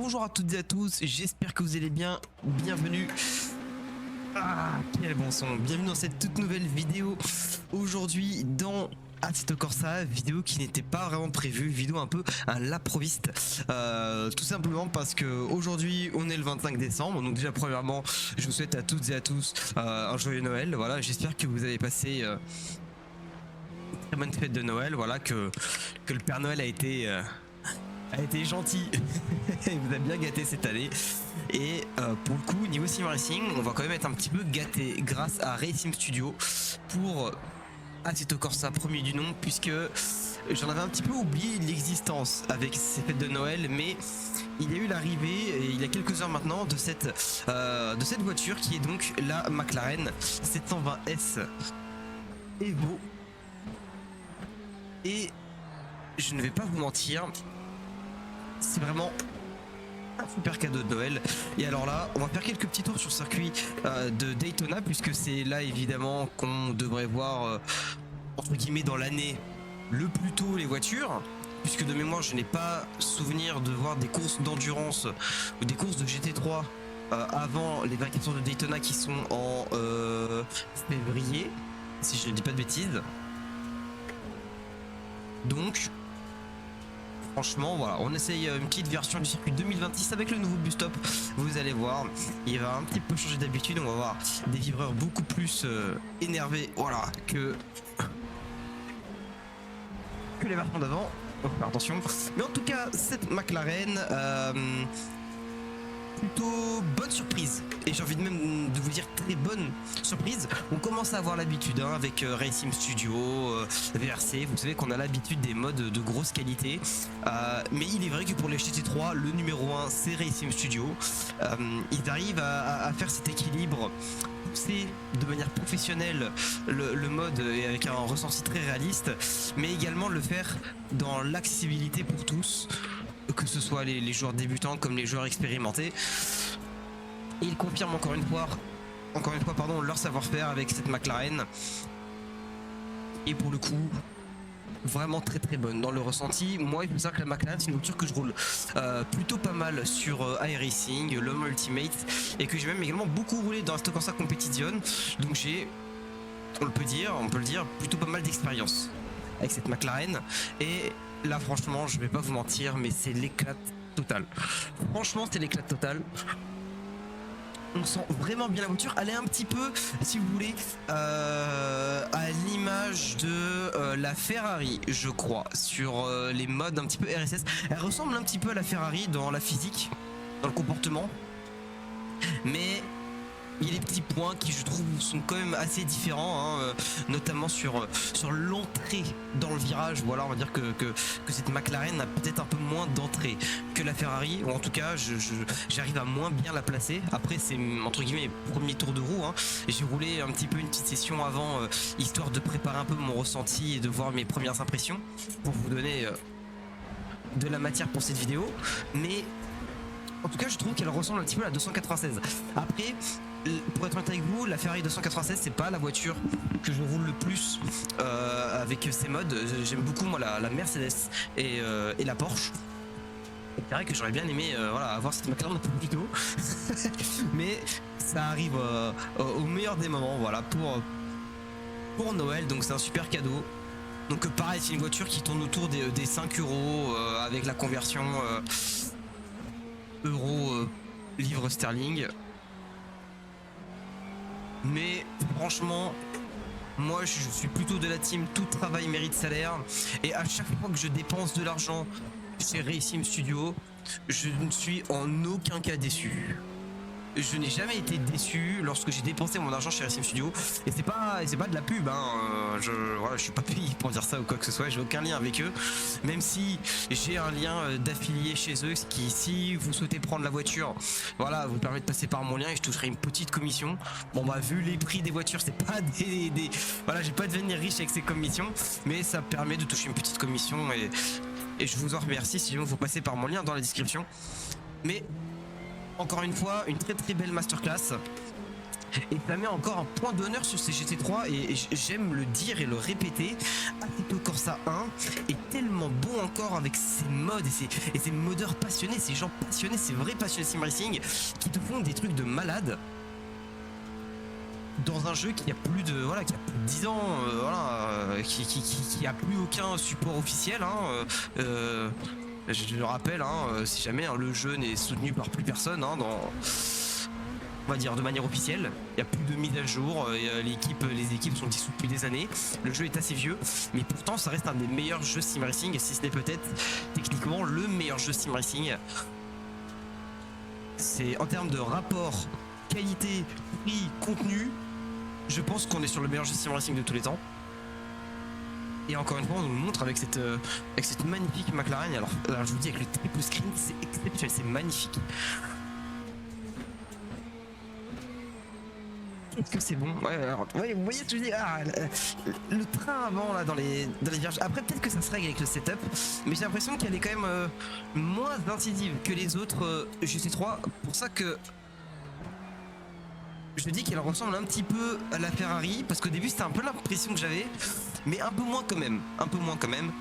Bonjour à toutes et à tous, j'espère que vous allez bien, bienvenue. Ah, quel bon son, bienvenue dans cette toute nouvelle vidéo. Aujourd'hui dans Assetto Corsa, vidéo qui n'était pas vraiment prévue, vidéo un peu à l'improviste, tout simplement parce que aujourd'hui on est le 25 décembre, donc déjà premièrement je vous souhaite à toutes et à tous un joyeux Noël. Voilà, j'espère que vous avez passé une très bonne fête de Noël, voilà, que le Père Noël a été gentil et vous a bien gâté cette année. Et pour le coup, niveau sim racing, on va quand même être un petit peu gâté grâce à Racing Studio pour Assetto Corsa premier du nom, puisque j'en avais un petit peu oublié l'existence avec ces fêtes de Noël, mais il y a eu l'arrivée il y a quelques heures maintenant de cette voiture qui est donc la McLaren 720S Evo. Et je ne vais pas vous mentir, c'est vraiment un super cadeau de Noël. Et alors là, on va faire quelques petits tours sur le circuit de Daytona, puisque c'est là évidemment qu'on devrait voir entre guillemets dans l'année le plus tôt les voitures, puisque de mémoire je n'ai pas souvenir de voir des courses d'endurance ou des courses de GT3 avant les 24 heures de Daytona qui sont en février, si je ne dis pas de bêtises. Donc franchement, voilà, on essaye une petite version du circuit 2026 avec le nouveau bus stop. Vous allez voir, il va un petit peu changer d'habitude. On va voir des vibreurs beaucoup plus énervés, voilà, que les versions d'avant. Oh, attention. Mais en tout cas, cette McLaren, plutôt bonne surprise, et j'ai envie de même de vous dire très bonne surprise. On commence à avoir l'habitude avec Racing Studio, VRC, vous savez qu'on a l'habitude des modes de grosse qualité, mais il est vrai que pour les GT3 le numéro 1 c'est Racing Studio. Ils arrivent à faire cet équilibre, pousser de manière professionnelle le mode et avec un ressenti très réaliste, mais également le faire dans l'accessibilité pour tous, que ce soit les joueurs débutants comme les joueurs expérimentés. Et ils confirment encore une fois pardon, leur savoir-faire avec cette McLaren. Et pour le coup, vraiment très très bonne dans le ressenti. Moi, il faut savoir que la McLaren, c'est une voiture que je roule plutôt pas mal sur iRacing, l'Homme Ultimate, et que j'ai même également beaucoup roulé dans Assetto Corsa Competition. Donc j'ai, on peut le dire, plutôt pas mal d'expérience avec cette McLaren. Et là franchement je vais pas vous mentir, mais c'est l'éclat total. Franchement c'est l'éclat total. On sent vraiment bien la voiture. Elle est un petit peu, si vous voulez, à l'image de la Ferrari, je crois, sur les modes un petit peu RSS. Elle ressemble un petit peu à la Ferrari dans la physique, dans le comportement, mais il y a des petits points qui je trouve sont quand même assez différents, notamment sur l'entrée dans le virage. Voilà, on va dire que cette McLaren a peut-être un peu moins d'entrée que la Ferrari, ou en tout cas j'arrive à moins bien la placer. Après c'est entre guillemets mes premiers tours de roue, et j'ai roulé un petit peu une petite session avant, histoire de préparer un peu mon ressenti et de voir mes premières impressions pour vous donner de la matière pour cette vidéo. Mais en tout cas je trouve qu'elle ressemble un petit peu à la 296. Après, pour être honnête avec vous, la Ferrari 296 c'est pas la voiture que je roule le plus avec ces modes. J'aime beaucoup moi la Mercedes et la Porsche. C'est vrai que j'aurais bien aimé voilà, avoir cette McLaren un peu plus tôt mais ça arrive au meilleur des moments, voilà, pour Noël. Donc c'est un super cadeau. Donc pareil, c'est une voiture qui tourne autour des 5 euros avec la conversion euro livre sterling. Mais franchement, moi je suis plutôt de la team tout travail mérite salaire, et à chaque fois que je dépense de l'argent chez Racing Studio, je ne suis en aucun cas déçu. Je n'ai jamais été déçu lorsque j'ai dépensé mon argent chez Racing Studio, et c'est pas de la pub, voilà, je suis pas payé pour dire ça ou quoi que ce soit, j'ai aucun lien avec eux, même si j'ai un lien d'affilié chez eux, ce qui, si vous souhaitez prendre la voiture, voilà, vous permet de passer par mon lien et je toucherai une petite commission. Bon bah vu les prix des voitures, c'est pas des voilà, j'ai pas devenir riche avec ces commissions, mais ça permet de toucher une petite commission, et je vous en remercie si vous passez par mon lien dans la description. Mais encore une fois, une très très belle masterclass. Et ça met encore un point d'honneur sur ces GT3 et j'aime le dire et le répéter. Assetto Corsa 1 est tellement bon encore avec ses modes et ses modeurs passionnés, ces gens passionnés, ces vrais passionnés sim racing qui te font des trucs de malade dans un jeu qui a plus de voilà qui a plus de 10 ans qui a plus aucun support officiel je le rappelle si jamais le jeu n'est soutenu par plus personne dans on va dire de manière officielle, il n'y a plus de mise à jour, les équipes sont dissoutes depuis des années, le jeu est assez vieux, mais pourtant ça reste un des meilleurs jeux sim racing, si ce n'est peut-être techniquement le meilleur jeu sim racing. C'est en termes de rapport qualité, prix, contenu, je pense qu'on est sur le meilleur jeu sim racing de tous les temps. Et encore une fois, on nous le montre avec cette magnifique McLaren. Alors je vous dis, avec le triple screen, c'est exceptionnel, c'est magnifique. Est-ce que c'est bon? Ouais, alors, ouais, vous voyez, je dis, le train avant là dans les virages. Après, peut-être que ça se règle avec le setup, mais j'ai l'impression qu'elle est quand même moins incisive que les autres GT3. Pour ça que je dis qu'elle ressemble un petit peu à la Ferrari, parce qu'au début c'était un peu l'impression que j'avais, mais un peu moins quand même. Un peu moins quand même.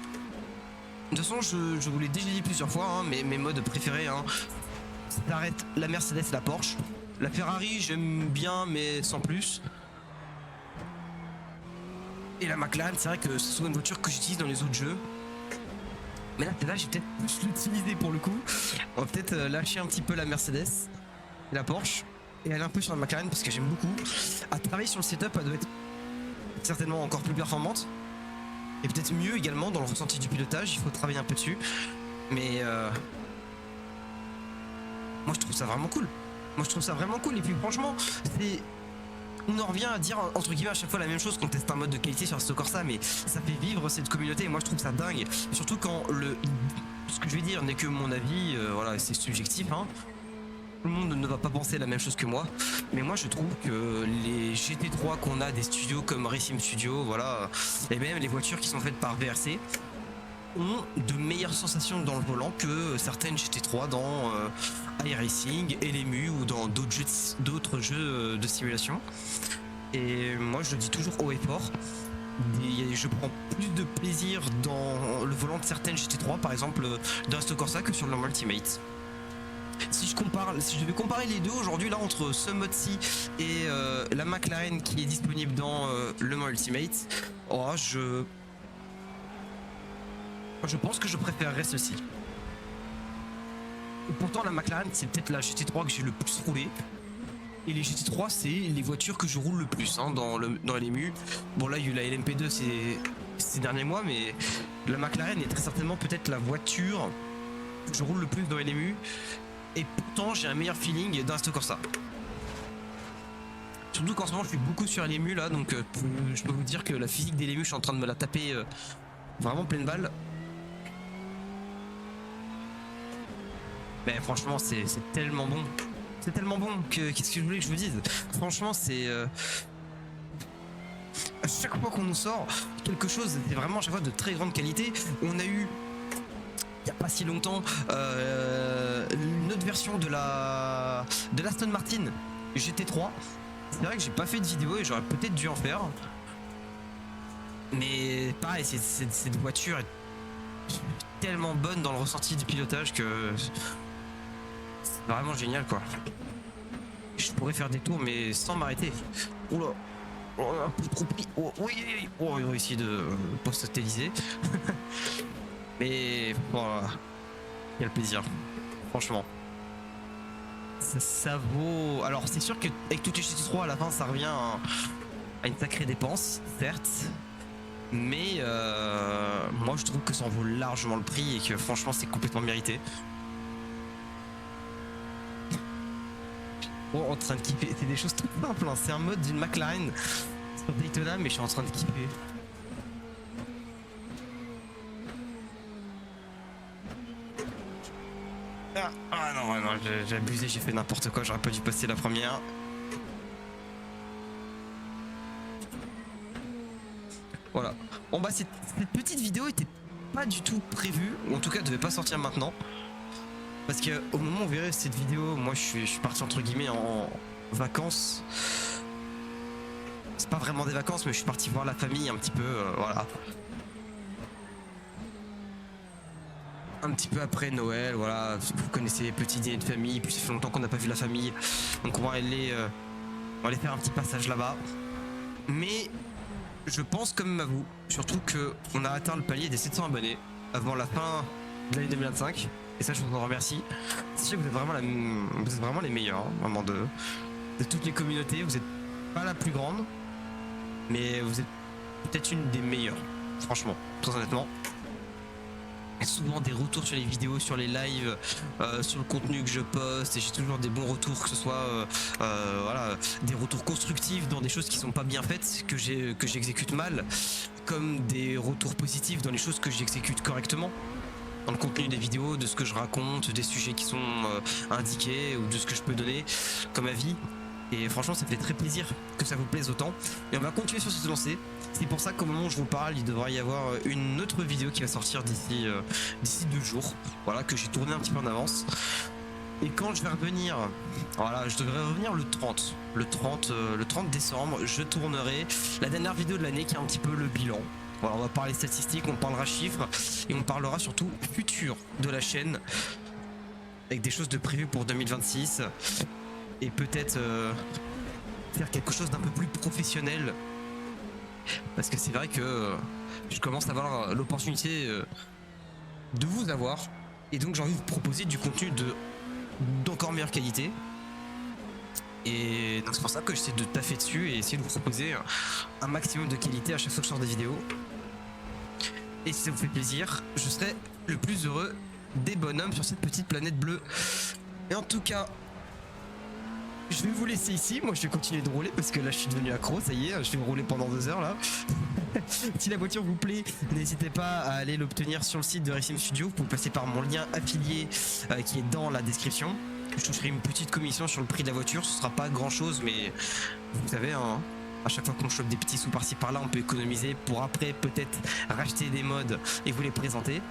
De toute façon, je vous l'ai déjà dit plusieurs fois, mes modes préférés, ça arrête la Mercedes et la Porsche. La Ferrari, j'aime bien, mais sans plus. Et la McLaren, c'est vrai que c'est souvent une voiture que j'utilise dans les autres jeux. Mais là, j'ai peut-être plus l'utiliser pour le coup. On va peut-être lâcher un petit peu la Mercedes et la Porsche et aller un peu sur la McLaren parce que j'aime beaucoup. À travailler sur le setup, elle doit être certainement encore plus performante. Et peut-être mieux également dans le ressenti du pilotage. Il faut travailler un peu dessus. Mais moi, je trouve ça vraiment cool. Et puis franchement, on en revient à dire entre guillemets à chaque fois la même chose qu'on teste un mode de qualité sur Assetto Corsa, mais ça fait vivre cette communauté et moi je trouve ça dingue. Surtout quand ce que je vais dire n'est que mon avis, c'est subjectif. Tout le monde ne va pas penser la même chose que moi, mais moi je trouve que les GT3 qu'on a des studios comme Racing Studio, et même les voitures qui sont faites par VRC ont de meilleures sensations dans le volant que certaines GT3 dans iRacing, LMU ou dans d'autres jeux de simulation. Et moi je le dis toujours haut et fort, je prends plus de plaisir dans le volant de certaines GT3 par exemple dans Assetto Corsa que sur le Ultimate. Si je devais comparer les deux aujourd'hui là entre ce mode-ci et la McLaren qui est disponible dans le Ultimate, je pense que je préférerais ceci. Et pourtant la McLaren c'est peut-être la GT3 que j'ai le plus roulé. Et les GT3 c'est les voitures que je roule le plus dans LMU. Bon là il y a eu la LMP2 ces derniers mois, mais la McLaren est très certainement peut-être la voiture que je roule le plus dans LMU. Et pourtant j'ai un meilleur feeling dans Assetto Corsa. Surtout qu'en ce moment je suis beaucoup sur LMU là, donc je peux vous dire que la physique des LMU je suis en train de me la taper vraiment pleine balle. Mais franchement c'est tellement bon. C'est tellement bon que qu'est-ce que je voulais que je vous dise. Franchement c'est à chaque fois qu'on nous sort quelque chose, c'est vraiment à chaque fois de très grande qualité. On a eu il n'y a pas si longtemps une autre version de l'Aston Martin GT3. C'est vrai que j'ai pas fait de vidéo et j'aurais peut-être dû en faire. Mais pareil, cette voiture est tellement bonne dans le ressenti du pilotage que c'est vraiment génial quoi. Je pourrais faire des tours mais sans m'arrêter. Oula, un peu trop pris. Oui, on va essayer de post-stabiliser. Mais voilà, il y a le plaisir, franchement. Ça vaut. Alors c'est sûr qu'avec toutes les GT3 à la fin ça revient à une sacrée dépense, certes. Mais moi je trouve que ça en vaut largement le prix et que franchement c'est complètement mérité. En train de kiffer, c'est des choses tout simples, c'est un mode d'une McLaren sur Daytona mais je suis en train de kiffer. Non, j'ai abusé, j'ai fait n'importe quoi, j'aurais pas dû passer la première. Voilà. Bon bah cette petite vidéo était pas du tout prévue, ou en tout cas devait pas sortir maintenant. Parce que au moment où vous verrez cette vidéo, moi je suis parti entre guillemets en vacances c'est pas vraiment des vacances, mais je suis parti voir la famille un petit peu, voilà. Un petit peu après Noël, voilà, vous connaissez les petits dîners de famille, puis ça fait longtemps qu'on n'a pas vu la famille, donc on va aller faire un petit passage là-bas. Mais je pense comme à vous, surtout que on a atteint le palier des 700 abonnés avant la fin de l'année 2025, et ça je vous en remercie. Sachez que vous êtes vraiment les meilleurs, hein, vraiment de toutes les communautés. Vous êtes pas la plus grande, mais vous êtes peut-être une des meilleures, franchement, très honnêtement. Souvent des retours sur les vidéos, sur les lives, sur le contenu que je poste, et j'ai toujours des bons retours, que ce soit voilà, des retours constructifs dans des choses qui sont pas bien faites, que j'exécute mal, comme des retours positifs dans les choses que j'exécute correctement, dans le contenu des vidéos, de ce que je raconte, des sujets qui sont indiqués, ou de ce que je peux donner comme avis. Et franchement, ça me fait très plaisir que ça vous plaise autant. Et on va continuer sur cette lancée. C'est pour ça qu'au moment où je vous parle, il devrait y avoir une autre vidéo qui va sortir d'ici 2 jours. Voilà, que j'ai tourné un petit peu en avance. Et quand je vais revenir, voilà, je devrais revenir le 30 décembre, je tournerai la dernière vidéo de l'année qui est un petit peu le bilan. Voilà, on va parler statistiques, on parlera chiffres, et on parlera surtout futur de la chaîne, avec des choses de prévues pour 2026. Et peut-être faire quelque chose d'un peu plus professionnel, parce que c'est vrai que je commence à avoir l'opportunité de vous avoir, et donc j'ai envie de vous proposer du contenu d'encore meilleure qualité, et donc c'est pour ça que j'essaie de taffer dessus et essayer de vous proposer un maximum de qualité à chaque fois que je sors des vidéos. Et si ça vous fait plaisir, je serai le plus heureux des bonhommes sur cette petite planète bleue. Et en tout cas, je vais vous laisser ici, moi je vais continuer de rouler parce que là je suis devenu accro, ça y est, je vais rouler pendant 2 heures là. Si la voiture vous plaît, n'hésitez pas à aller l'obtenir sur le site de Racing Studio, vous pouvez passer par mon lien affilié qui est dans la description. Je toucherai une petite commission sur le prix de la voiture, ce sera pas grand chose, mais vous savez, hein, à chaque fois qu'on chope des petits sous par-ci par-là, on peut économiser pour après peut-être racheter des mods et vous les présenter.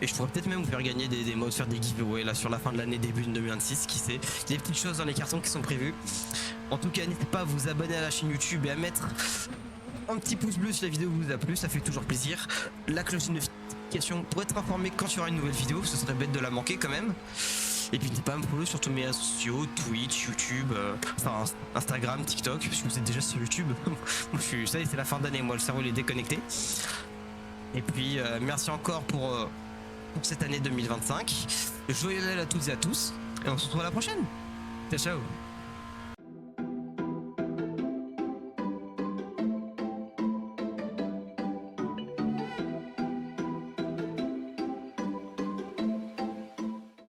Et je pourrais peut-être même vous faire gagner des mods, faire des giveaways là sur la fin de l'année, début de 2026, qui sait. Il y a des petites choses dans les cartons qui sont prévues. En tout cas, n'hésitez pas à vous abonner à la chaîne YouTube et à mettre un petit pouce bleu si la vidéo vous a plu, ça fait toujours plaisir. La cloche de notification pour être informé quand il y aura une nouvelle vidéo, ce serait bête de la manquer quand même. Et puis n'hésitez pas à me follow sur tous mes réseaux sociaux, Twitch, YouTube, enfin Instagram, TikTok, parce que vous êtes déjà sur YouTube. Moi, ça y est, c'est la fin d'année, moi le cerveau il est déconnecté. Et puis merci encore pour cette année 2025. Joyeux Noël à toutes et à tous. Et on se retrouve à la prochaine. Ciao ciao.